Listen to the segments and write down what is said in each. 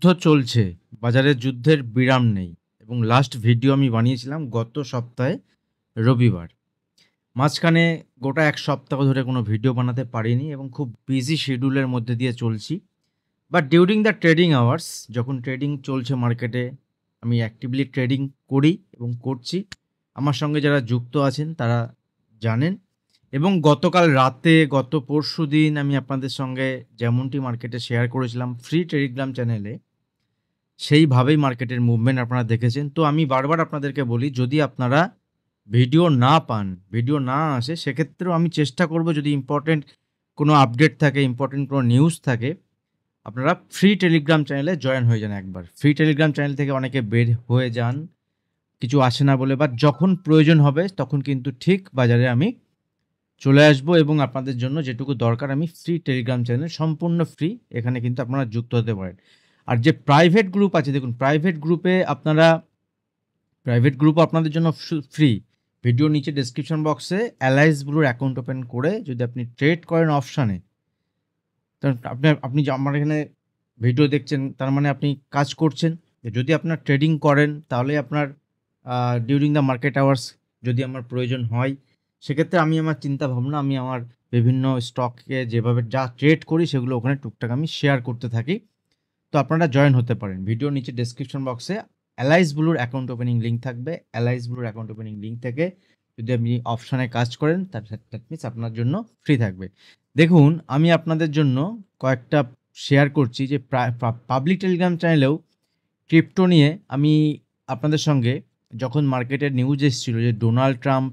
যুদ্ধ চলছে, বাজারে যুদ্ধের বিরাম নেই এবং লাস্ট ভিডিও আমি বানিয়েছিলাম গত সপ্তাহে রবিবার। মাঝখানে গোটা ১ সপ্তাহ ধরে কোনো ভিডিও বানাতে পারিনি এবং খুব বিজি শিডিউলের মধ্যে দিয়ে চলছি। But during the trading hours যখন ট্রেডিং চলছে মার্কেটে, আমি অ্যাক্টিভলি ট্রেডিং করি এবং করছি। আমার সঙ্গে যারা যুক্ত আছেন তারা জানেন এবং গতকাল রাতে, গত পরশুদিন আমি আপনাদের সঙ্গে যেমনটি মার্কেটে শেয়ার করেছিলাম ফ্রি টেলিগ্রাম চ্যানেলে, সেইভাবেই মার্কেটের মুভমেন্ট আপনারা দেখেছেন। তো আমি বারবার আপনাদেরকে বলি, যদি আপনারা ভিডিও না পান, ভিডিও না আসে, সেক্ষেত্রেও আমি চেষ্টা করব যদি ইম্পর্টেন্ট কোনো আপডেট থাকে, ইম্পর্টেন্ট কোনো নিউজ থাকে, আপনারা ফ্রি টেলিগ্রাম চ্যানেলে জয়েন হয়ে যান একবার। ফ্রি টেলিগ্রাম চ্যানেল থেকে অনেকে বের হয়ে যান, কিছু আসে না বলে। বাট যখন প্রয়োজন হবে তখন কিন্তু ঠিক বাজারে আমি চলে আসবো এবং আপনাদের জন্য যেটুকু দরকার আমি ফ্রি টেলিগ্রাম চ্যানেল সম্পূর্ণ ফ্রি, এখানে কিন্তু আপনারা যুক্ত হতে পারেন। আর যে প্রাইভেট গ্রুপ আছে, দেখুন প্রাইভেট গ্রুপও আপনাদের জন্য ফ্রি। ভিডিওর নিচে ডেসক্রিপশন বক্সে অ্যালাইস ব্লুর অ্যাকাউন্ট ওপেন করে যদি আপনি ট্রেড করেন অপশানে, কারণ আপনি যে আমার এখানে ভিডিও দেখছেন তার মানে আপনি কাজ করছেন। যদি আপনার ট্রেডিং করেন তাহলে আপনার ডিউরিং দ্য মার্কেট আওয়ার্স যদি আমার প্রয়োজন হয়, সেক্ষেত্রে আমি আমার চিন্তাভাবনা, আমি আমার বিভিন্ন স্টককে যেভাবে যা ট্রেড করি সেগুলো ওখানে টুকটাক আমি শেয়ার করতে থাকি। তো আপনারা জয়েন হতে পারেন। ভিডিওর নিচে ডেসক্রিপশন বক্সে অ্যালাইস ব্লুর অ্যাকাউন্ট ওপেনিং লিঙ্ক থাকবে। অ্যালাইস ব্লুর অ্যাকাউন্ট ওপেনিং লিঙ্ক থেকে যদি আপনি অপশানে কাজ করেন দ্যাট মিনস আপনার জন্য ফ্রি থাকবে। দেখুন আমি আপনাদের জন্য কয়েকটা শেয়ার করছি যে পাবলিক টেলিগ্রাম চ্যানেলেও ক্রিপ্টো নিয়ে আমি আপনাদের সঙ্গে, যখন মার্কেটের নিউজ এসেছিল যে ডোনাল্ড ট্রাম্প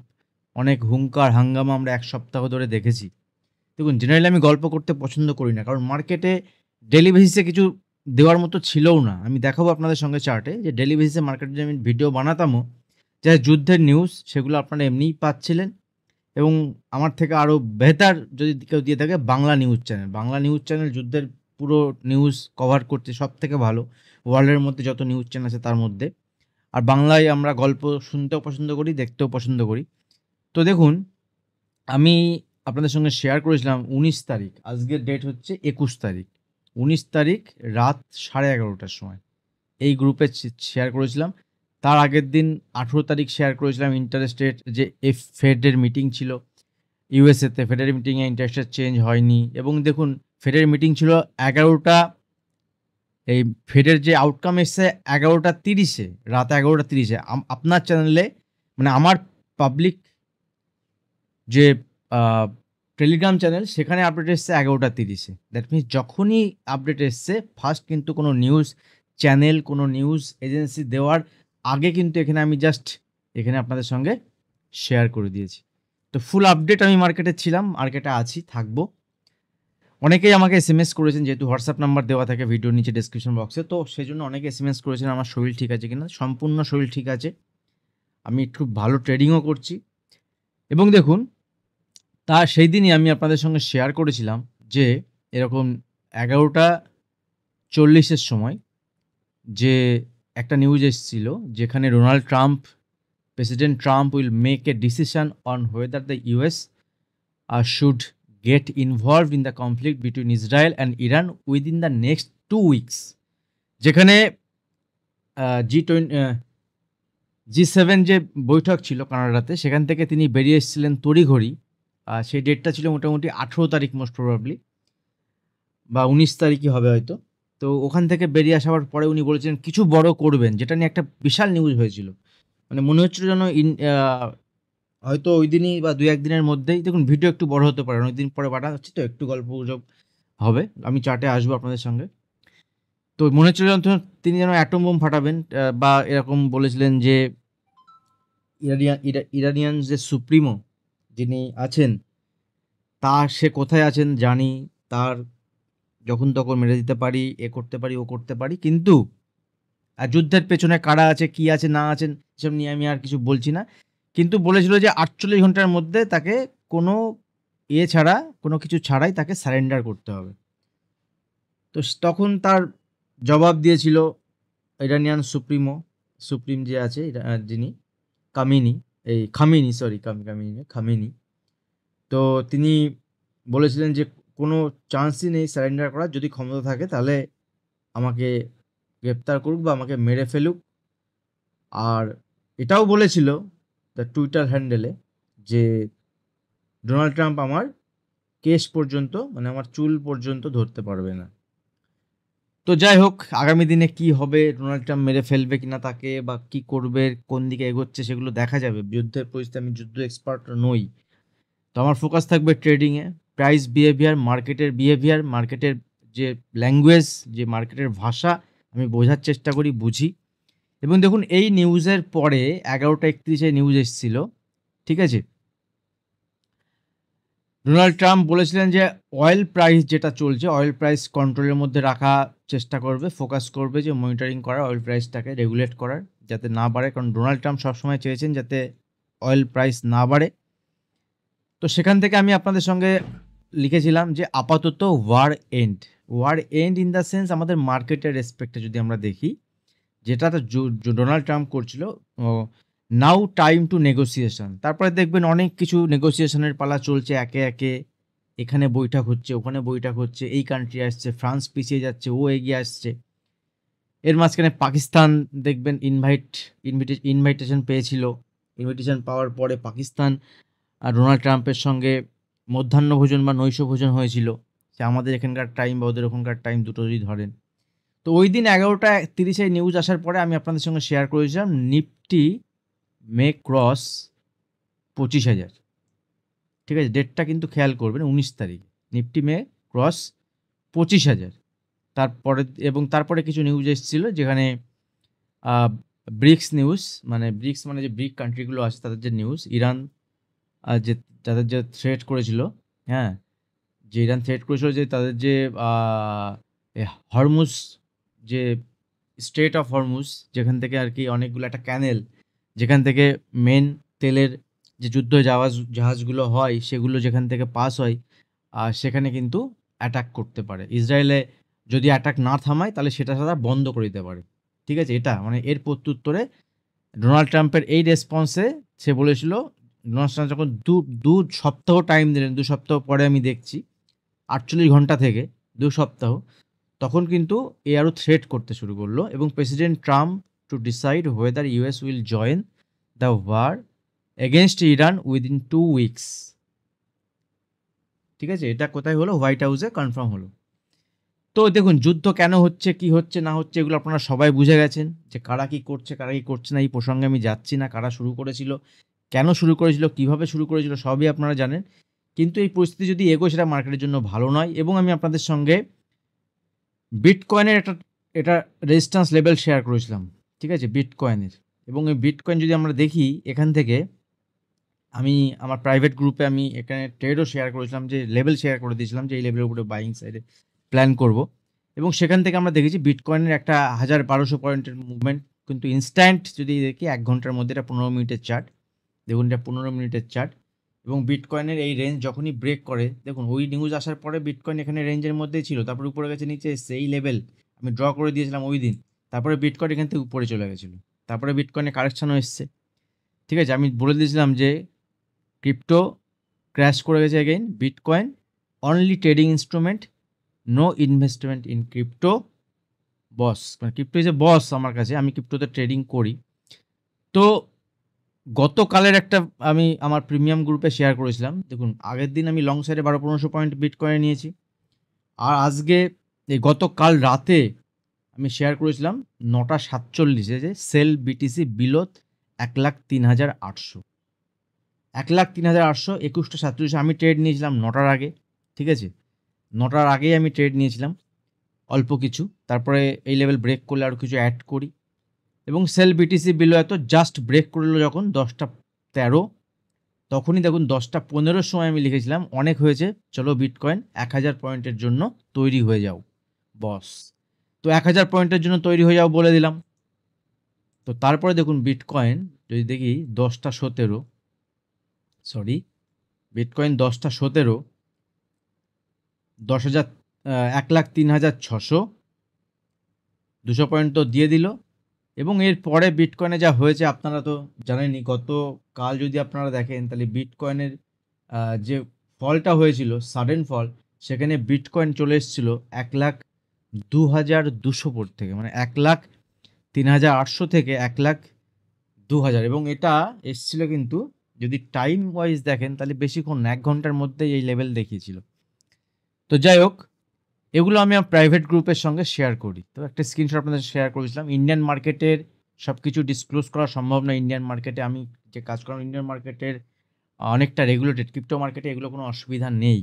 অনেক হুঙ্কার হাঙ্গামা আমরা ১ সপ্তাহ ধরে দেখেছি। দেখুন জেনারেলি আমি গল্প করতে পছন্দ করি না, কারণ মার্কেটে ডেলি বেসিসে কিছু দেওয়ার মতো ছিলও না। আমি দেখাবো আপনাদের সঙ্গে চার্টে যে ডেলি বেসিসে মার্কেটে যে আমি ভিডিও বানাতামও, যা যুদ্ধের নিউজ সেগুলো আপনারা এমনিই পাচ্ছিলেন এবং আমার থেকে আরও বেহতার যদি কেউ দিয়ে থাকে Bangla news channel. Bangla news channel যুদ্ধের পুরো নিউজ কভার করতে সবথেকে ভালো, ওয়ার্ল্ডের মধ্যে যত নিউজ চ্যানেল আছে তার মধ্যে। আর বাংলায় আমরা গল্প শুনতেও পছন্দ করি, দেখতেও পছন্দ করি। তো দেখুন আমি আপনাদের সঙ্গে শেয়ার করেছিলাম ১৯ তারিখ, আজকের ডেট হচ্ছে ২১ তারিখ। ১৯ তারিখ রাত 11:30টার সময় এই গ্রুপে শেয়ার করেছিলাম। তার আগের দিন ১৮ তারিখ শেয়ার করেছিলাম ইন্টারেস্ট রেট, যে ফেডের মিটিং ছিল ইউএসএতে। ফেডের মিটিংয়ে ইন্টারেস্ট রেট চেঞ্জ হয়নি এবং দেখুন ফেডের মিটিং ছিল ১১টা, এই ফেডের যে আউটকাম এসছে ১১:৩০-এ, রাত ১১:৩০-এ আপনার চ্যানেলে, মানে আমার পাবলিক যে টেলিগ্রাম চ্যানেল সেখানে আপডেট এসছে ১১:৩০-এ। দ্যাট মিনস যখনই আপডেট এসছে ফার্স্ট কিন্তু কোনো নিউজ চ্যানেল, কোনো নিউজ এজেন্সি দেওয়ার আগে কিন্তু এখানে আমি জাস্ট এখানে আপনাদের সঙ্গে শেয়ার করে দিয়েছি। তো ফুল আপডেট আমি মার্কেটে ছিলাম, মার্কেটে আছি, থাকবো। অনেকেই আমাকে এসএমএস করেছেন, যেহেতু হোয়াটসঅ্যাপ নাম্বার দেওয়া থাকে ভিডিওর নিচে ডেসক্রিপশন বক্সে, তো সেজন্য অনেকে এসএমএস করেছেন আমার শরীর ঠিক আছে কিনা। সম্পূর্ণ শরীর ঠিক আছে, আমি খুব ভালো ট্রেডিংও করছি। এবং দেখুন সেই দিনই আমি আপনাদের সঙ্গে শেয়ার করেছিলাম যে এরকম ১১:৪০-এর সময় যে একটা নিউজ এসেছিল যেখানে president Trump will make a decision on whether the US should get involved in the conflict between Israel and Iran within the next 2 weeks, যেখানে G7 যে বৈঠক ছিল কানাডাতে, সেখান থেকে তিনি বেরিয়ে এসেছিলেন তড়িঘড়ি। সেই ডেটটা ছিল মোটামুটি ১৮ তারিখ মোস্ট প্রবাবলি, বা ১৯ তারিখই হবে হয়তো। তো ওখান থেকে বেরিয়ে আসার পরে উনি বলেছিলেন কিছু বড় করবেন, যেটা নিয়ে একটা বিশাল নিউজ হয়েছিল। মানে মনে হচ্ছিল যেন হয়তো ওই দিনই বা ২-১ দিনের মধ্যেই, দেখুন ভিডিও একটু বড় হতে পারে, অনেক দিন পরে বাটা হচ্ছে তো একটু গল্পগুজব হবে, আমি চার্টে আসবো আপনাদের সঙ্গে। তো মনে হচ্ছিল যেন তিনি যেন অ্যাটম বোম ফাটাবেন, বা এরকম বলেছিলেন যে ইরানিয়ান যে সুপ্রিমো যিনি আছেন, সে কোথায় আছেন জানি, তার যখন তখন মেরে দিতে পারি, এ করতে পারি, ও করতে পারি, কিন্তু যুদ্ধের পেছনে কারা আছে, কি আছে না আছেন, এসব নিয়ে আমি আর কিছু বলছি না। কিন্তু বলেছিল যে ৪৮ ঘন্টার মধ্যে তাকে কোনো ছাড়া, কোনো কিছু ছাড়াই তাকে সারেন্ডার করতে হবে। তো তখন তার জবাব দিয়েছিল ইরানিয়ান সুপ্রিম যে আছে যিনি খামেনি। তো তিনি বলেছিলেন যে কোনো চান্সই নেই সারেন্ডার করার, যদি ক্ষমতা থাকে তাহলে আমাকে গ্রেপ্তার করুক বা আমাকে মেরে ফেলুক। আর এটাও বলেছিল তার টুইটার হ্যান্ডেলে যে ডোনাল্ড ট্রাম্প আমার কেশ পর্যন্ত মানে আমার চুল পর্যন্ত ধরতে পারবে না। তো যাই হোক, আগামী দিনে কি হবে, ডোনাল্ড ট্রাম্প মেরে ফেলবে কিনা তাকে বা কি করবে, কোন দিকে এগোচ্ছে সেগুলো দেখা যাবে। যুদ্ধের পরিস্থিতি, আমি যুদ্ধ এক্সপার্ট নই। তো আমার ফোকাস থাকবে ট্রেডিংয়ে, প্রাইস বিহেভিয়ার, মার্কেটের বিহেভিয়ার, মার্কেটের যে ল্যাঙ্গুয়েজ, যে মার্কেটের ভাষা আমি বোঝার চেষ্টা করি, বুঝি। এবং দেখুন এই নিউজের পরে 11:31 নিউজ এসেছিল, ঠিক আছে? ডোনাল্ড ট্রাম্প বলেছিলেন যে অয়েল প্রাইস যেটা চলছে, অয়েল প্রাইস কন্ট্রোলের মধ্যে রাখা চেষ্টা করবে, ফোকাস করবে যে মনিটরিং করা, অয়েল প্রাইসটাকে রেগুলেট করার, যাতে না বাড়ে। কারণ ডোনাল্ড ট্রাম্প সবসময় চেয়েছেন যাতে অয়েল প্রাইস না বাড়ে। তো সেখান থেকে আমি আপনাদের সঙ্গে লিখেছিলাম যে আপাতত war and in the sense আমাদের মার্কেটের রেসপেক্টে যদি আমরা দেখি, যেটা ডোনাল্ড ট্রাম্প করছিল, নাও টাইম টু নেগোসিয়েশন। তারপরে দেখবেন অনেক কিছু নেগোসিয়েশনের পালা চলছে একে একে, এখানে বৈঠক হচ্ছে, ওখানে বৈঠক হচ্ছে, এই কান্ট্রি আসছে, ফ্রান্স পিছিয়ে যাচ্ছে, ও এগিয়ে আসছে। এর মাঝখানে পাকিস্তান দেখবেন ইনভাইটেশন পেয়েছিল। ইনভাইটেশন পাওয়ার পরে পাকিস্তান আর ডোনাল্ড ট্রাম্পের সঙ্গে মধ্যাহ্নভোজন বা নৈশভোজন হয়েছিল, সে আমাদের এখানকার টাইম বা ওদের ওখানকার টাইম দুটো যদি ধরেন। তো ওই দিন 11:30 নিউজ আসার পরে আমি আপনাদের সঙ্গে শেয়ার করেছিলাম নিফটি মে ক্রস 25,000। ঠিক আছে, ডেটটা কিন্তু খেয়াল করবেন, 19 তারিখ নিফটি মে ক্রস 25,000। তারপরে কিছু নিউজ এসেছিল যেখানে ব্রিক্স নিউজ, মানে ব্রিক্স মানে যে ব্রিক কান্ট্রিগুলো আছে তাদের যে নিউজ, ইরান যে তাদের যে থ্রেট করেছিল, হ্যাঁ, যে ইরান থ্রেট করেছিল যে তাদের যে হরমুজ, যে স্ট্রেট অফ হরমুজ, যেখান থেকে আর কি অনেকগুলো একটা ক্যানেল, যেখান থেকে মেন তেলের যে যুদ্ধ জাহাজগুলো হয় সেগুলো যেখান থেকে পাস হয়, সেখানে কিন্তু অ্যাটাক করতে পারে ইসরায়েলে। যদি অ্যাটাক না থামায় তাহলে সেটা তারা বন্ধ করে দিতে পারে। ঠিক আছে, এটা মানে এর প্রত্যুত্তরে ডোনাল্ড ট্রাম্পের এই রেসপন্সে সে বলেছিল, ডোনাল্ড ট্রাম্প যখন দু সপ্তাহ টাইম দিলেন, 2 সপ্তাহ পরে আমি দেখছি 48 ঘন্টা থেকে 2 সপ্তাহ, তখন কিন্তু এ আরও থ্রেট করতে শুরু করলো। এবং president Trump to decide whether US will join the war against Iran within 2 weeks. ঠিক আছে, এটা কোথায় হলো? হোয়াইট হাউসে কনফার্ম হলো। তো দেখুন যুদ্ধ কেন হচ্ছে, কি হচ্ছে না হচ্ছে, এগুলো আপনারা সবাই বুঝে গেছেন যে কারা কি করছে, কারা কি করছে না। এই প্রসঙ্গে আমি যাচ্ছি না, কারা শুরু করেছিল, কেন শুরু করেছিল, কিভাবে শুরু করেছিল, সবই আপনারা জানেন। কিন্তু এই পরিস্থিতি যদি এগোয় সেটা মার্কেটের জন্য ভালো নয়। এবং আমি আপনাদের সঙ্গে বিটকয়েনের এটা রেজিস্ট্যান্স লেভেল শেয়ার করেছিলাম, ঠিক আছে, বিটকয়েনের। এবং এই বিটকয়েন যদি আমরা দেখি এখান থেকে, আমি আমার প্রাইভেট গ্রুপে আমি এখানে ট্রেডও শেয়ার করেছিলাম, যে লেভেল শেয়ার করে দিয়েছিলাম যে এই লেভেলের উপরে বাইং সাইডে প্ল্যান করব। এবং সেখান থেকে আমরা দেখেছি বিটকয়েনের একটা 1200 পয়েন্টের মুভমেন্ট কিন্তু ইনস্ট্যান্ট। যদি দেখি 1 ঘন্টার মধ্যে, এটা 15 মিনিটের চার্ট, দেখুন এটা 15 মিনিটের চার্ট। এবং বিটকয়েনের এই রেঞ্জ যখনই ব্রেক করে, দেখুন ওই নিউজ আসার পরে বিটকয়েন এখানে রেঞ্জের মধ্যেই ছিল, তারপরে উপরে গেছে, নিচে এসছে, এই লেভেল আমি ড্র করে দিয়েছিলাম ওই দিন। তারপরে বিটকয়েন এখান থেকে উপরে চলে গেছিলো, তারপরে বিটকয়েনে কারেকশানও এসছে। ঠিক আছে, আমি বলে দিয়েছিলাম যে ক্রিপ্টো ক্র্যাশ করে গেছে again, bitcoin only trading instrument, no investment in crypto boss. মানে ক্রিপ্টো ইজ এ বস আমার কাছে, আমি ক্রিপ্টোতে ট্রেডিং করি। তো গতকালের একটা আমি আমার প্রিমিয়াম গ্রুপে শেয়ার করেছিলাম, দেখুন আগের দিন আমি লং সাইডে 1200-1500 পয়েন্ট বিটকয়েনে নিয়েছি। আর আজকে এই গতকাল রাতে আমি শেয়ার করেছিলাম 9:47 যে সেল বিটিসি বিলো 1,03,800, 1,03,800, 21:37 আমি ট্রেড নিয়েছিলাম 9টার আগে। ঠিক আছে, 9টার আগেই আমি ট্রেড নিয়েছিলাম অল্প কিছু, তারপরে এই লেভেল ব্রেক করলে আরও কিছু অ্যাড করি। এবং সেল বিটিসি বিলো এত জাস্ট ব্রেক করলো যখন 10:13, তখনই দেখুন 10:15 সময় আমি লিখেছিলাম অনেক হয়েছে, চলো বিটকয়েন 1000 পয়েন্টের জন্য তৈরি হয়ে যাও বস। তো 1000 পয়েন্টের জন্য তৈরি হয়ে যাও বলে দিলাম। তো তারপরে দেখুন বিটকয়েন যদি দেখি 10:17, বিটকয়েন 10:17, 1,03,600, 200 পয়েন্ট তো দিয়ে দিল। এবং এর পরে বিটকয়েনে যা হয়েছে আপনারা তো জানেনই, গতকাল যদি আপনারা দেখেন তাহলে বিটকয়েনের যে ফলটা হয়েছিল, সাডেন ফল, সেখানে বিটকয়েন চলে এসেছিলো 1,00,000 2200 পর থেকে, মানে 1,03,800 থেকে 1,02,000, এবং এটা এসছিল কিন্তু যদি টাইম ওয়াইজ দেখেন তাহলে বেশিক্ষণ না, 1 ঘন্টার মধ্যেই এই লেভেল দেখিয়েছিল। তো যাই হোক, এগুলো আমি আমার প্রাইভেট গ্রুপের সঙ্গে শেয়ার করি। তো একটা স্ক্রিনশট আপনাদের শেয়ার করেছিলাম। ইন্ডিয়ান মার্কেটের সব কিছু ডিসক্লোজ করা সম্ভব না। ইন্ডিয়ান মার্কেটে আমি যে কাজ করলাম, ইন্ডিয়ান মার্কেটের অনেকটা রেগুলেটেড, ক্রিপ্টো মার্কেটে এগুলো কোনো অসুবিধা নেই।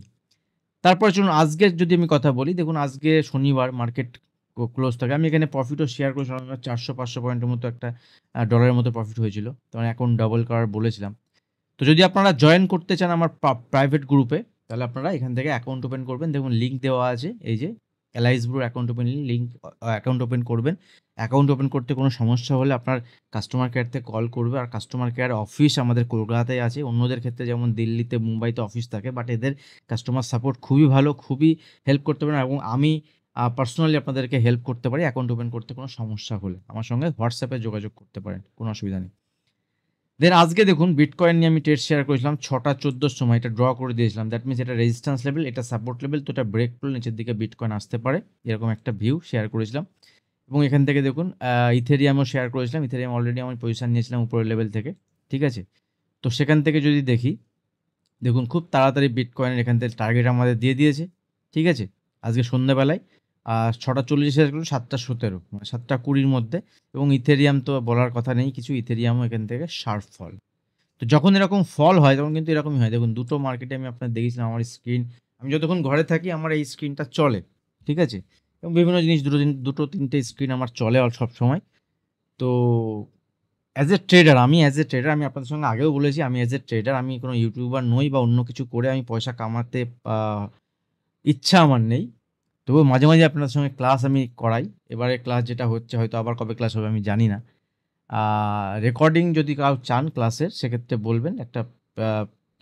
তারপরে চলুন আজকের যদি আমি কথা বলি, দেখুন আজকে শনিবার মার্কেট ক্লোজ থাকে। আমি এখানে প্রফিটও শেয়ার করেছিলাম, 400-500 পয়েন্টের মতো একটা ডলারের মতো প্রফিট হয়েছিল। তো আমি অ্যাকাউন্ট ডাবল করার বলেছিলাম। তো যদি আপনারা জয়েন করতে চান আমার প্রাইভেট গ্রুপে, তাহলে আপনারা এখান থেকে অ্যাকাউন্ট ওপেন করবেন। দেখুন লিঙ্ক দেওয়া আছে, এই যে এলাইস ব্রুর account open link, account open করবেন। অ্যাকাউন্ট ওপেন করতে কোনো সমস্যা হলে আপনার কাস্টমার কেয়ার থেকে কল করবে। আর কাস্টমার কেয়ার অফিস আমাদের কলকাতায় আছে। অন্যদের ক্ষেত্রে যেমন দিল্লিতে, মুম্বাইতে অফিস থাকে, বাট এদের কাস্টমার সাপোর্ট খুবই ভালো, খুবই হেল্প করতে পারেন, এবং আমি পার্সোনালি আপনাদেরকে হেল্প করতে পারি অ্যাকাউন্ট ওপেন করতে কোনো সমস্যা হলে। আমার সঙ্গে হোয়াটসঅ্যাপে যোগাযোগ করতে পারেন, কোনো অসুবিধা নেই। দেন আজকে দেখুন বিটকয়েন নিয়ে আমি ট্রেড শেয়ার করেছিলাম 6টা 14 সময়, এটা ড্র করে দিয়েছিলাম। দ্যাট মিনস এটা রেজিস্ট্যান্স লেভেল, এটা সাপোর্ট লেভেল। তো এটা ব্রেক করলে নিচের দিকে বিটকয়েন আসতে পারে, এরকম একটা ভিউ শেয়ার করেছিলাম। এবং এখান থেকে দেখুন ইথেরিয়ামও শেয়ার করেছিলাম। ইথেরিয়াম অলরেডি আমি পজিশন নিয়েছিলাম উপরের লেভেল থেকে, ঠিক আছে। তো সেখান থেকে যদি দেখি, দেখুন খুব তাড়াতাড়ি বিটকয়েনের এখান থেকে টার্গেট আমাদের দিয়ে দিয়েছে, ঠিক আছে। আজকে সন্ধ্যাবেলায় 6টা 40 শেষ করলো, 7টা 17, মানে 7টা 20 মধ্যে। এবং ইথেরিয়াম তো বলার কথা নেই কিছু, ইথেরিয়ামও এখান থেকে শার্প ফল। তো যখন এরকম ফল হয় তখন কিন্তু এরকমই হয়। দেখুন দুটো মার্কেটে আমি আপনার দেখেছিলাম, আমার স্ক্রিন, আমি যতক্ষণ ঘরে থাকি আমার এই স্ক্রিনটা চলে, ঠিক আছে। এবং বিভিন্ন জিনিস দুটো তিনটে স্ক্রিন আমার চলে সব সময়। তো আমি অ্যাজ এ ট্রেডার আমি আপনাদের সঙ্গে আগেও বলেছি, আমি অ্যাজ এ ট্রেডার, আমি কোনো ইউটিউবার নই বা অন্য কিছু করে আমি পয়সা কামাতে ইচ্ছা আমার নেই। তবুও মাঝে মাঝে আপনাদের সঙ্গে ক্লাস আমি করাই। এবারে ক্লাস যেটা হচ্ছে, হয়তো আবার কবে ক্লাস হবে আমি জানি না। রেকর্ডিং যদি কাউ চান ক্লাসের, সেক্ষেত্রে বলবেন, একটা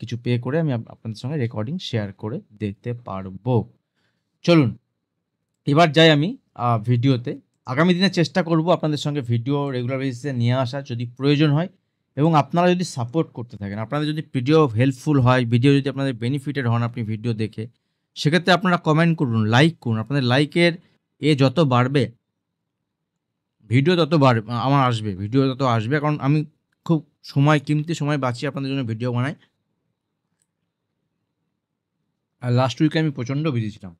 কিছু পে করে আমি আপনাদের সঙ্গে রেকর্ডিং শেয়ার করে দিতে পারবো। চলুন এবার যাই আমি ভিডিওতে। আগামী দিনে চেষ্টা করব আপনাদের সঙ্গে ভিডিও রেগুলার বেসিসে নিয়ে আসা যদি প্রয়োজন হয়, এবং আপনারা যদি সাপোর্ট করতে থাকেন, আপনাদের যদি ভিডিও হেল্পফুল হয়, ভিডিও যদি আপনাদের বেনিফিটেড হন আপনি ভিডিও দেখে, সেক্ষেত্রে আপনারা কমেন্ট করুন, লাইক করুন। আপনাদের লাইকের যত বাড়বে, ভিডিও তত আমার আসবে, ভিডিও তত আসবে, কারণ আমি খুব কিমতি সময় বাঁচিয়ে আপনাদের জন্য ভিডিও বানাই। আর লাস্ট উইকে আমি প্রচণ্ড বিজি ছিলাম,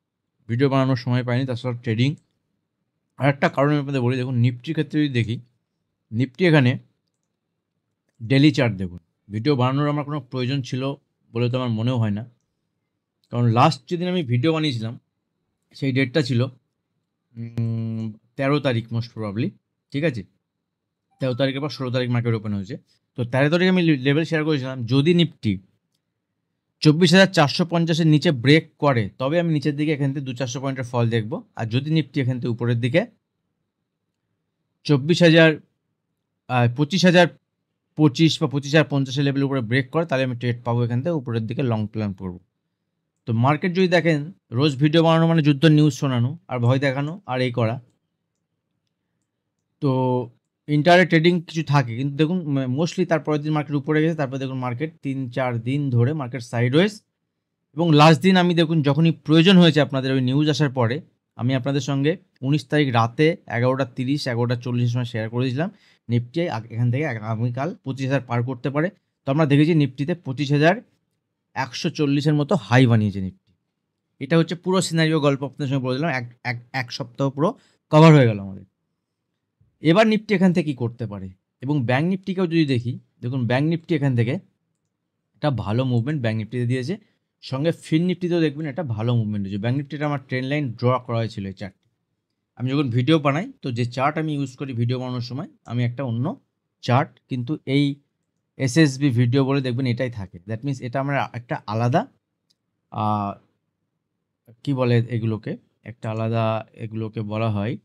ভিডিও বানানোর সময় পাইনি, তাছাড়া ট্রেডিং। আর একটা কারণ আমি আপনাদের বলি, দেখুন নিফটির ক্ষেত্রে যদি দেখি, নিফটি এখানে ডেলি চার্ট দেখুন, ভিডিও বানানোর আমার কোনো প্রয়োজন ছিল বলে তো আমার মনেও হয় না। কারণ লাস্ট যেদিন আমি ভিডিও বানিয়েছিলাম সেই ডেটটা ছিল 13 তারিখ মোস্ট প্রবাবলি, ঠিক আছে। 13 তারিখের পর 16 তারিখ মার্কেট ওপেন হয়েছে। তো 13 তারিখে আমি লেভেল শেয়ার করেছিলাম, যদি নিফটি 24,450-এর নিচে ব্রেক করে তবে আমি নিচের দিকে এখান থেকে 200-400 পয়েন্টের ফল দেখবো। আর যদি নিফটি এখান থেকে উপরের দিকে 25,025 বা 25,050 লেভেলের উপরে ব্রেক করে, তাহলে আমি ট্রেড পাবো এখান থেকে উপরের দিকে, লং প্ল্যান করবো। তো মার্কেট যদি দেখেন, রোজ ভিডিও বানানো মানে যুদ্ধ নিউজ শোনানো আর ভয় দেখানো আর এই করা। তো ইন্টারে ট্রেডিং কিছু থাকে, কিন্তু দেখুন মোস্টলি তারপরের দিন মার্কেট উপরে গেছে, তারপরে দেখুন মার্কেট 3-4 দিন ধরে মার্কেট সাইডওয়েজ। এবং লাস্ট দিন আমি দেখুন যখনই প্রয়োজন হয়েছে আপনাদের ওই নিউজ আসার পরে, আমি আপনাদের সঙ্গে 19 তারিখ রাতে 11:30 11:40 সময় শেয়ার করেছিলাম নিফটি এখান থেকে আগামীকাল 25,000 পার করতে পারে। তো আমরা দেখেছি নিফটিতে 25,140-এর মতো হাই বানিয়েছে নিফটি। এটা হচ্ছে পুরো সিনারিও গল্প আপনাদের সঙ্গে বলে দিলাম, এক সপ্তাহ পুরো কভার হয়ে গেল আমাদের। এবার নিফটি এখান থেকে কী করতে পারে, এবং ব্যাঙ্ক নিফটিকেও যদি দেখি, দেখুন ব্যাঙ্ক নিফটি এখান থেকে একটা ভালো মুভমেন্ট ব্যাঙ্ক নিফটিতে দিয়েছে, সঙ্গে ফিন নিফটিতেও দেখবেন একটা ভালো মুভমেন্ট হয়েছে। ব্যাঙ্ক নিফটিটা আমার ট্রেন্ড লাইন ড্র করা হয়েছিল এই চার্টটি। আমি যখন ভিডিও বানাই, তো যে চার্ট আমি ইউজ করি ভিডিও বানানোর সময়, আমি একটা অন্য চার্ট, কিন্তু এই এসএসবি ভিডিও বলে দেখবেন এটাই থাকে। দ্যাট মিনস এটা আমরা একটা আলাদা কি বলে এগুলোকে, একটা আলাদা এগুলোকে বলা হয়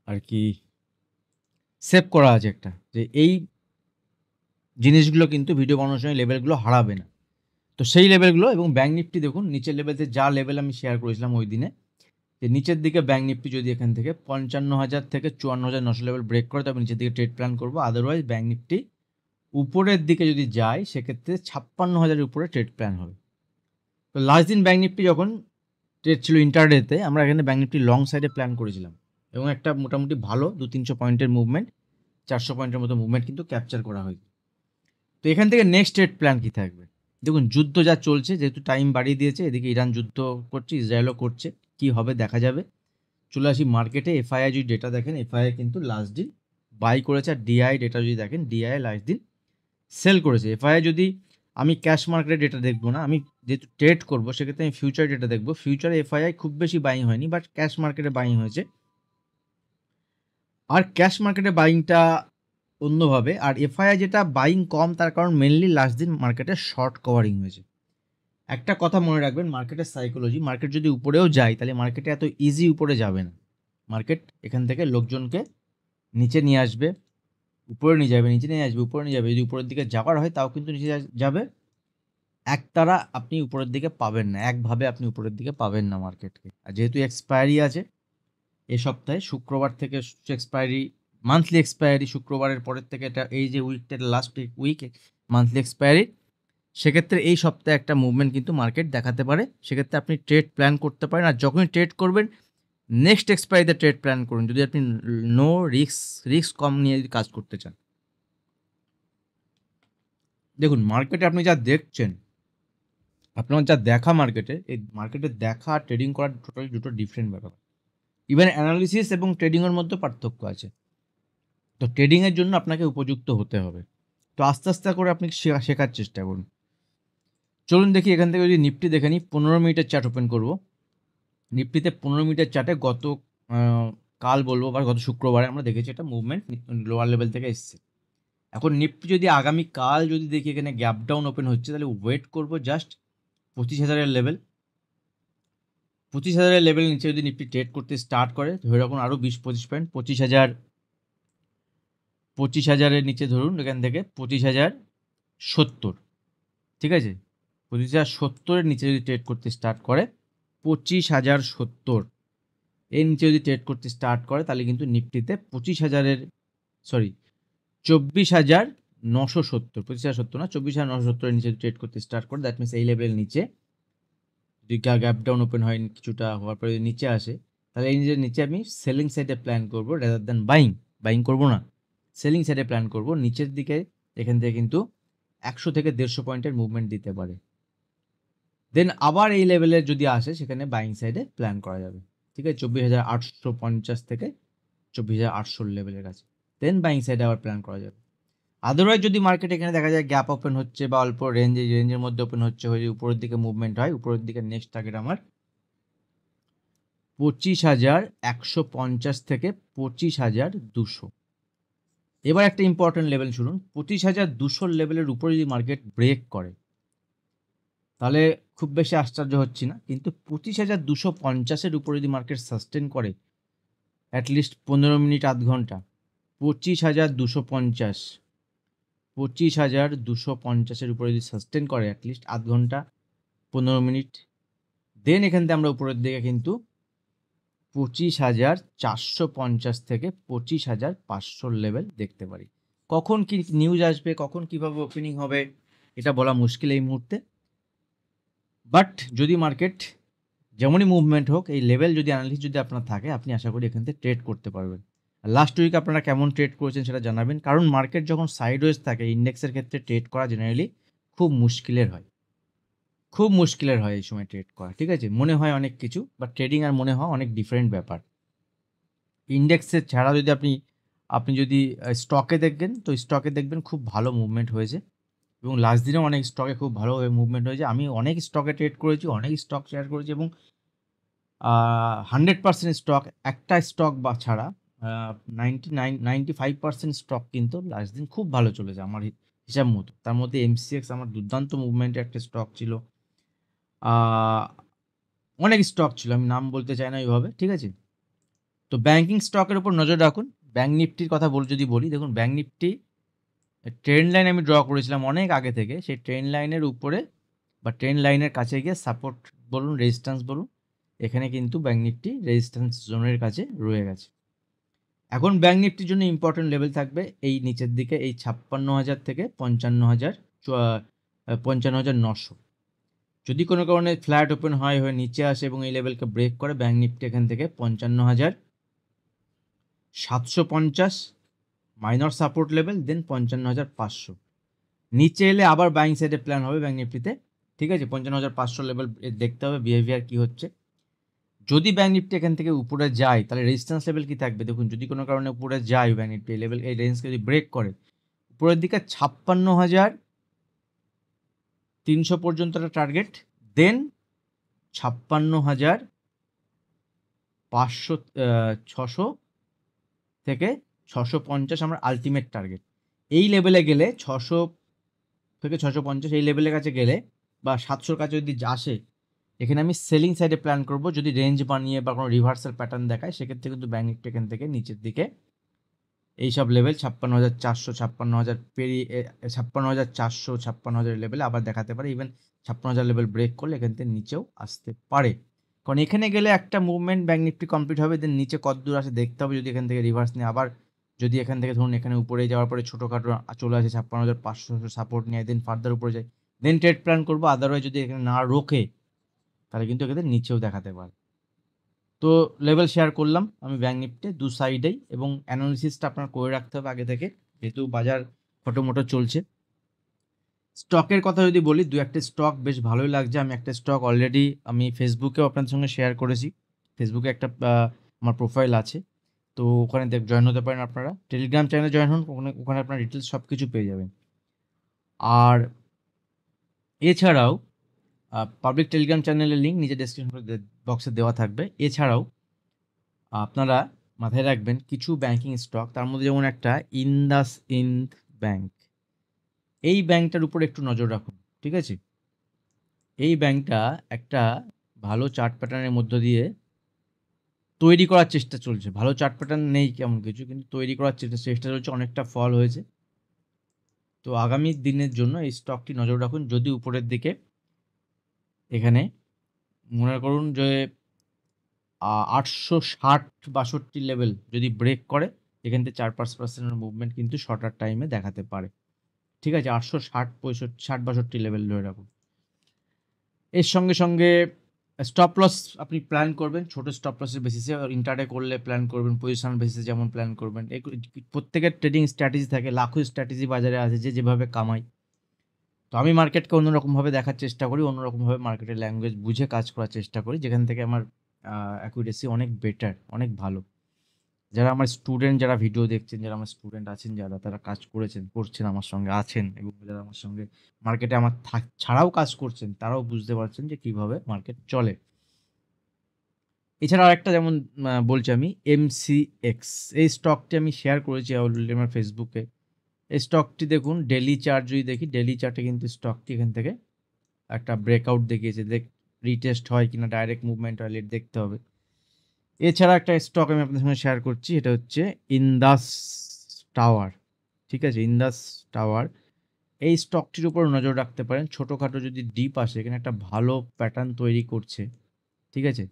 আর কি, সেভ করা আছে একটা, যে এই জিনিসগুলো কিন্তু ভিডিও বানানোর সময় লেভেলগুলো হারাবে না। তো সেই লেভেলগুলো, এবং ব্যাঙ্ক নিফটি দেখুন নিচের লেভেলতে যা লেভেল আমি শেয়ার করেছিলাম ওই দিনে, যে নিচের দিকে ব্যাঙ্ক নিফটি যদি এখান থেকে 55,000 থেকে 54,900 লেভেল ব্রেক করে, তবে নিচের দিকে ট্রেড প্ল্যান করবো। আদারওয়াইজ ব্যাঙ্ক নিফটি উপরের দিকে যদি যায়, সেক্ষেত্রে 56,000-এর উপরে ট্রেড প্ল্যান হবে। তো লাস্ট দিন ব্যাঙ্ক নিফটি যখন ট্রেড ছিল ইন্টারডেতে, আমরা এখানে ব্যাঙ্ক নিফটি লং সাইডে প্ল্যান করেছিলাম এবং একটা মোটামুটি ভালো 200-300 পয়েন্টের মুভমেন্ট, 400 পয়েন্টের মতো মুভমেন্ট কিন্তু ক্যাপচার করা হয়েছে। তো এখান থেকে নেক্সট ট্রেড প্ল্যান কী থাকবে? দেখুন যুদ্ধ যা চলছে, যেহেতু টাইম বাড়িয়ে দিয়েছে, এদিকে ইরান যুদ্ধ করছে, ইসরায়েলও করছে, কি হবে দেখা যাবে। চলে আসি মার্কেটে। এফআইআই যদি ডেটা দেখেন, এফআইআই কিন্তু লাস্ট দিন বাই করেছে, আর ডিআই ডেটা যদি দেখেন, ডিআই লাস্ট দিন সেল করেছে। এফআইআই যদি, আমি ক্যাশ মার্কেটের ডেটা দেখবো না, আমি যেহেতু ট্রেড করবো সেক্ষেত্রে আমি ফিউচার ডেটা দেখবো। ফিউচারে এফআইআই খুব বেশি বাইং হয়নি, বাট ক্যাশ মার্কেটে বাইং হয়েছে। আর ক্যাশ মার্কেটে বাইংটা অন্যভাবে, আর এফআইআই যেটা বাইং কম, তার কারণ মেনলি লাস্ট দিন মার্কেটে শর্ট কভারিং হয়েছে। একটা কথা মনে রাখবেন, মার্কেটের সাইকোলজি, মার্কেট যদি উপরেও যায় তাহলে মার্কেটে এত ইজি উপরে যাবে না। মার্কেট এখান থেকে লোকজনকে নিচে নিয়ে আসবে, উপরে নিয়ে যাবে, নিচে নিয়ে আসবে, উপরে নিয়ে যাবে। যদি উপরের দিকে যাওয়ার হয় তাও কিন্তু নিচে যাবে। একতারা আপনি উপরের দিকে পাবেন না, একভাবে আপনি উপরের দিকে পাবেন না মার্কেটকে। আর যেহেতু এক্সপায়ারি আছে এ সপ্তাহে, শুক্রবার থেকে এক্সপায়ারি, মান্থলি এক্সপায়ারি শুক্রবারের পরের থেকে, এটা এই যে উইকটা লাস্ট উইক মান্থলি এক্সপায়ারি, সেক্ষেত্রে এই সপ্তাহে একটা মুভমেন্ট কিন্তু মার্কেট দেখাতে পারে। সেক্ষেত্রে আপনি ট্রেড প্ল্যান করতে পারেন, আর যখনই ট্রেড করবেন নেক্সট এক্সপায়ারিতে ট্রেড প্ল্যান করুন, যদি আপনি নো রিস্ক কম নিয়ে যদি কাজ করতে চান। দেখুন মার্কেটে আপনি যা দেখছেন, আপনার যা দেখা মার্কেটে, এই মার্কেটে দেখা আর ট্রেডিং করার টোটালি দুটো ডিফারেন্ট ব্যাপার। ইভেন অ্যানালিসিস এবং ট্রেডিংয়ের মধ্যে পার্থক্য আছে। তো ট্রেডিংয়ের জন্য আপনাকে উপযুক্ত হতে হবে। তো আস্তে আস্তে করে আপনি শেখার চেষ্টা করুন। চলুন দেখি এখান থেকে যদি নিফটি দেখে নিই। 15 মিনিটের চার্ট ওপেন করব। নিফটিতে 15 মিনিটের চার্টে গত কাল বলবো বা গত শুক্রবারে আমরা দেখেছি একটা মুভমেন্ট লোয়ার লেভেল থেকে এসছে। এখন নিফটি যদি আগামী কাল যদি দেখি এখানে গ্যাপ ডাউন ওপেন হচ্ছে, তাহলে ওয়েট করব জাস্ট 25,000-এর লেভেল। 25,000-এর লেভেল নিচে যদি নিফটি ট্রেড করতে স্টার্ট করে, ধরে রাখুন আরও 20-25 পয়েন্ট, 25,000-এর নিচে ধরুন এখান থেকে 25,070, ঠিক আছে? 25,070-এর নিচে যদি ট্রেড করতে স্টার্ট করে, 25,070 এর নিচে যদি ট্রেড করতে স্টার্ট করে, তাহলে কিন্তু নিফটিতে 25,000-এর 24,970, 25,070 না, 24,970-এর নিচে ট্রেড করতে স্টার্ট করে, দ্যাট মিনস এই লেভেলের নিচে যদি গ্যাপ ডাউন ওপেন হয়, কিছুটা হওয়ার পরে যদি নিচে আসে, তাহলে এই নিচে আমি সেলিং সাইডে প্ল্যান করবো রেদার দ্যান বাইং করবো না, সেলিং সাইডে প্ল্যান করবো। নিচের দিকে এখান থেকে কিন্তু 100 থেকে 150 পয়েন্টের মুভমেন্ট দিতে পারে। দেন আবার এই লেভেলের যদি আসে, সেখানে বাইং সাইডে প্ল্যান করা যাবে, ঠিক আছে? 24,850 থেকে 24,800 লেভেলের কাছে, দেন বাইং সাইডে আবার প্ল্যান করা যাবে। আদারওয়াইজ যদি মার্কেট এখানে দেখা যায় গ্যাপ ওপেন হচ্ছে বা অল্প রেঞ্জের মধ্যে ওপেন হচ্ছে, হয়ে উপরের দিকে মুভমেন্ট হয়, উপরের দিকে নেক্সট টার্গেট আমার 25,150 থেকে 25,200। এবার একটা ইম্পর্টেন্ট লেভেল শুনুন, 25,200 লেভেলের উপরে যদি মার্কেট ব্রেক করে, তাহলে খুব বেশি আশ্চর্য হচ্ছি না, কিন্তু 25,250-এর উপরে যদি মার্কেট সাস্টেন করে অ্যাটলিস্ট 15 মিনিট আধ ঘন্টা, 25,250-এর উপরে যদি সাস্টেন করে অ্যাটলিস্ট আধ ঘন্টা 15 মিনিট, দেন এখান থেকে আমরা উপরের দিকে কিন্তু 25,450 থেকে 25,500 লেভেল দেখতে পারি। কখন কি নিউজ আসবে, কখন কিভাবে ওপেনিং হবে, এটা বলা মুশকিল এই মুহূর্তে। বাট যদি মার্কেট যেমনই মুভমেন্ট হোক, এই লেভেল যদি অ্যানালিসিস যদি আপনার থাকে, আপনি আশা করি এখান থেকে ট্রেড করতে পারবেন। লাস্ট উইক আপনারা কেমন ট্রেড করেছেন সেটা জানাবেন, কারণ মার্কেট যখন সাইডওয়েজ থাকে, ইন্ডেক্সের ক্ষেত্রে ট্রেড করা জেনারেলি খুব মুশকিলের হয়, এই সময় ট্রেড করা, ঠিক আছে? মনে হয় অনেক কিছু, বাট ট্রেডিং আর মনে হয় অনেক ডিফারেন্ট ব্যাপার। ইন্ডেক্সের ছাড়া যদি আপনি যদি স্টকে দেখবেন, তো স্টকে দেখবেন খুব ভালো মুভমেন্ট হয়েছে, এবং লাস্ট দিনেও অনেক স্টকে খুব ভালোভাবে মুভমেন্ট হয়েছে। আমি অনেক স্টকে ট্রেড করেছি, অনেক স্টক শেয়ার করেছি, এবং 100% স্টক, একটা স্টক বা ছাড়া 95% স্টক কিন্তু লাস্ট দিন খুব ভালো চলেছে আমার হিসাব মতো। তার মধ্যে এমসিএক্স আমার দুর্দান্ত মুভমেন্টের একটা স্টক ছিল, অনেক স্টক ছিল, আমি নাম বলতে চাই না এইভাবে, ঠিক আছে? তো ব্যাংকিং স্টকের উপর নজর রাখুন। ব্যাংক নিফটির কথা যদি বলি, দেখুন ব্যাংক নিফটি ট্রেন্ড লাইন আমি ড্র করেছিলাম অনেক আগে থেকে, সেই ট্রেন্ড লাইনের উপরে বা ট্রেন্ড লাইনের কাছে গিয়ে সাপোর্ট বলুন, রেজিস্ট্যান্স বলুন, এখানে কিন্তু ব্যাংক নিফটি রেজিস্ট্যান্স জোনের কাছে রয়ে গেছে। এখন ব্যাংক নিফটির জন্য ইম্পর্টেন্ট লেভেল থাকবে এই নিচের দিকে, এই 56,000 থেকে 55,900, যদি কোনো কারণে ফ্ল্যাট ওপেন হয়ে নিচে আসে এবং এই লেভেলকে ব্রেক করে, ব্যাঙ্ক নিফটি এখান থেকে 55,750 মাইনর সাপোর্ট লেভেল, দেন 55,500 নিচে এলে আবার বাইং সাইডে প্ল্যান হবে ব্যাঙ্ক নিফটিতে। ঠিক আছে, 55,500 লেভেল দেখতে হবে বিহেভিয়ার কি হচ্ছে। যদি ব্যাঙ্ক নিফটি এখান থেকে উপরে যায় তাহলে রেজিস্ট্যান্স লেভেল কি থাকবে দেখুন, যদি কোনো কারণে উপরে যায় ব্যাঙ্ক নিফটি এই লেভেল, এই রেঞ্জকে যদি ব্রেক করে উপরের দিকে 56,300 পর্যন্ত একটা টার্গেট, দেন 56,500 থেকে 650 আমার আলটিমেট টার্গেট। এই লেভেলে গেলে 600 থেকে 650 এই লেভেলের কাছে গেলে বা 700 কাছে যদি আসে, এখানে আমি সেলিং সাইডে প্ল্যান করব। যদি রেঞ্জ বানিয়ে বা কোনো রিভার্সাল প্যাটার্ন দেখায় সেক্ষেত্রে কিন্তু ব্যাঙ্ক নিফটি এখান থেকে নিচের দিকে এইসব লেভেল 56,400, 56,000 পেরিয়ে 56,400, 56,000 লেভেলে আবার দেখাতে পারে। ইভেন 56,000 লেভেল ব্রেক করলে এখান থেকে নিচেও আসতে পারে, কারণ এখানে গেলে একটা মুভমেন্ট ব্যাঙ্ক নিফটি কমপ্লিট হবে, দেন নিচে কত দূর আসে দেখতে হবে। যদি এখান থেকে রিভার্স নিয়ে আবার যদি এখান থেকে ধরুন এখানে উপরে যাওয়ার পরে ছোটোখাটো চলে আসে 56,500 সাপোর্ট নিয়ে, দেন ফার্দার উপরে যায়, দেন ট্রেড প্ল্যান করবো। আদারওয়াইজ যদি এখানে না রোকে তাহলে কিন্তু এখানে নিচেও দেখাতে পারে। তো লেভেল শেয়ার করলাম আমি ব্যাঙ্ক নিফটি দু সাইডেই, এবং অ্যানালিসিসটা আপনার করে রাখতে হবে আগে থেকে, যেহেতু বাজার ফটোমোটো চলছে। স্টকের কথা যদি বলি, দু একটা স্টক বেশ ভালোই লাগছে। আমি একটা স্টক অলরেডি আমি ফেসবুকেও আপনার সঙ্গে শেয়ার করেছি। ফেসবুকে একটা আমার প্রোফাইল আছে, তো ওখানে জয়েন হতে পারেন আপনারা। টেলিগ্রাম চ্যানেলে জয়েন হন, ওখানে আপনার ডিটেলস সব কিছু পেয়ে যাবেন। আর এছাড়াও পাবলিক টেলিগ্রাম চ্যানেলের লিঙ্ক নিচে ডেসক্রিপশন বক্সে দেওয়া থাকবে। এছাড়াও আপনারা মাথায় রাখবেন কিছু ব্যাংকিং স্টক, তার মধ্যে যেমন একটা ইন্দাসইন্দ ব্যাংক, এই ব্যাংকটার উপর একটু নজর রাখুন। ঠিক আছে, এই ব্যাংকটা একটা ভালো চার্ট প্যাটার্নের মধ্য দিয়ে তৈরি করার চেষ্টা চলছে। ভালো চার্ট প্যাটার্ন নেই কেমন কিছু, কিন্তু তৈরি করার চেষ্টা চলছে, অনেকটা ফল হয়েছে। তো আগামী দিনের জন্য এই স্টকটি নজর রাখুন। যদি উপরের দিকে এখানে মনে করুন যে 860-62 লেভেল যদি ব্রেক করে, এখান থেকে 4-5% মুভমেন্ট কিন্তু শর্টার টাইমে দেখাতে পারে। ঠিক আছে, 860-65 লেভেল ধরে রাখুন। এর সঙ্গে সঙ্গে স্টপ লস আপনি প্ল্যান করবেন ছোটো স্টপ লসের বেসিসে, ইন্টারডে করলে প্ল্যান করবেন, পজিশন বেসিসে যেমন প্ল্যান করবেন। প্রত্যেকের ট্রেডিং স্ট্র্যাটেজি থাকে, লাখো স্ট্র্যাটেজি বাজারে আছে, যে যেভাবে কামাই। তো আমি মার্কেটকে অন্যরকমভাবে দেখার চেষ্টা করি, অন্যরকমভাবে মার্কেটের ল্যাঙ্গুয়েজ বুঝে কাজ করার চেষ্টা করি, যেখান থেকে আমার অ্যাকুরেসি অনেক বেটার, অনেক ভালো। যারা আমার স্টুডেন্ট, যারা ভিডিও দেখছেন, যারা আমার স্টুডেন্ট আছেন, যারা তারা কাজ করছেন আমার সঙ্গে আছেন, এবং যারা আমার সঙ্গে মার্কেটে আমার ছাড়াও কাজ করছেন, তারাও বুঝতে পারছেন যে কীভাবে মার্কেট চলে। এছাড়া আরেকটা যেমন বলছি আমি MCX, এই স্টকটি আমি শেয়ার করেছি অলরেডি আমার ফেসবুকে। এই স্টকটি দেখুন ডেলি চার্ট যদি দেখি, ডেলি চার্টে কিন্তু স্টকটি এখান থেকে একটা ব্রেকআউট দেখিয়েছে। রিটেস্ট হয় কিনা, ডাইরেক্ট মুভমেন্ট হয় দেখতে হবে। এছাড়া একটা স্টক আমি আপনাদের সঙ্গে শেয়ার করছি, এটা হচ্ছে ইন্দাস টাওয়ার। ঠিক আছে, ইন্দাস টাওয়ার, এই স্টকটির উপর নজর রাখতে পারেন। ছোটোখাটো যদি ডিপ আসে, এখানে একটা ভালো প্যাটার্ন তৈরি করছে। ঠিক আছে,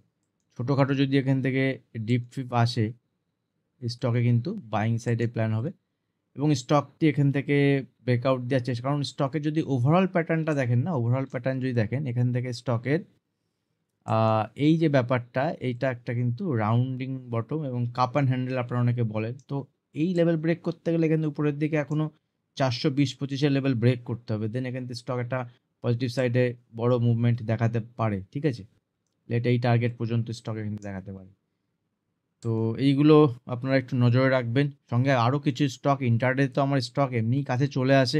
ছোটোখাটো যদি এখান থেকে ডিপ ফিপ আসে, স্টকে কিন্তু বাইং সাইডে প্ল্যান হবে, এবং স্টকটি এখান থেকে ব্রেকআউট দেওয়ার চেষ্টা, কারণ স্টকের যদি ওভারঅল প্যাটার্নটা দেখেন না, ওভারঅল প্যাটার্ন যদি দেখেন এখান থেকে স্টকের এই যে ব্যাপারটা, এইটা একটা কিন্তু রাউন্ডিং বটম এবং কাপ অ্যান্ড হ্যান্ডেল আপনারা অনেকে বলেন। তো এই লেভেল ব্রেক করতে গেলে কিন্তু উপরের দিকে এখনও 420-25 লেভেল ব্রেক করতে হবে, দেন এখান থেকে স্টক একটা পজিটিভ সাইডে বড় মুভমেন্ট দেখাতে পারে। ঠিক আছে, এই টার্গেট পর্যন্ত স্টক এখানে দেখাতে পারে। তো এইগুলো আপনারা একটু নজরে রাখবেন। সঙ্গে আরও কিছু স্টক, ইন্টারডে তো আমার স্টক এমনিই কাছে চলে আসে,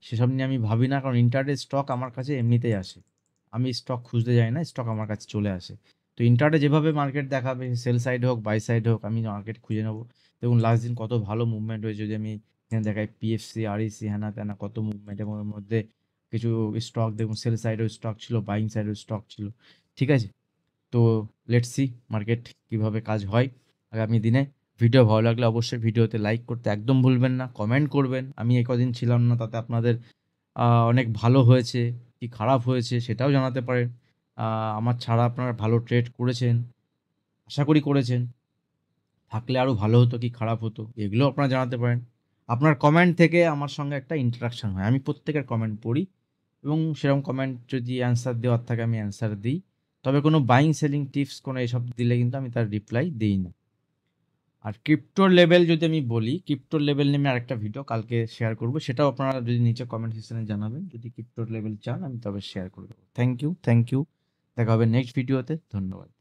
সেসব নিয়ে আমি ভাবি না, কারণ ইন্টারডে স্টক আমার কাছে এমনিতেই আসে, আমি স্টক খুঁজতে যাই না, স্টক আমার কাছে চলে আসে। তো ইন্টারডে যেভাবে মার্কেট দেখাবে, সেল সাইড হোক বাই সাইড হোক, আমি মার্কেট খুঁজে নেবো। দেখুন লাস্ট দিন কত ভালো মুভমেন্ট হয়েছে, যদি আমি এখানে দেখাই PFC REC হ্যানা ত্যানা কত মুভমেন্ট, এবং এর মধ্যে কিছু স্টক দেখুন সেল সাইডেও স্টক ছিল, বাইং সাইডেও স্টক ছিল। ঠিক আছে, তো লেটস সি মার্কেট কীভাবে কাজ হয় আগামী দিনে। ভিডিও ভালো লাগলে অবশ্যই ভিডিওতে লাইক করতে একদম ভুলবেন না, কমেন্ট করবেন। আমি এই কদিন ছিলাম না, তাতে আপনাদের অনেক ভালো হয়েছে কি খারাপ হয়েছে সেটাও জানাতে পারেন। আমার ছাড়া আপনারা ভালো ট্রেড করেছেন, আশা করি করেছেন, থাকলে আরও ভালো হতো কি খারাপ হতো, এগুলো আপনারা জানাতে পারেন। আপনার কমেন্ট থেকে আমার সঙ্গে একটা ইন্টারাকশান হয়, আমি প্রত্যেকের কমেন্ট পড়ি এবং সেরকম কমেন্ট যদি অ্যান্সার দেওয়ার থাকে আমি অ্যান্সার দিই। তবে কোনো বাইং সেলিং টিপস কোনো এসব দিলে কিন্তু আমি তার রিপ্লাই দিই না। আর ক্রিপ্টোর লেভেল যদি আমি বলি, ক্রিপ্টোর লেভেল নিয়ে আমি আরেকটা ভিডিও কালকে শেয়ার করব। সেটাও আপনারা যদি নিচে কমেন্ট সেকশনে জানাবেন। যদি ক্রিপ্টোর লেভেল চান আমি তবে শেয়ার করে দেবো। Thank you. দেখা হবে নেক্সট ভিডিওতে। ধন্যবাদ।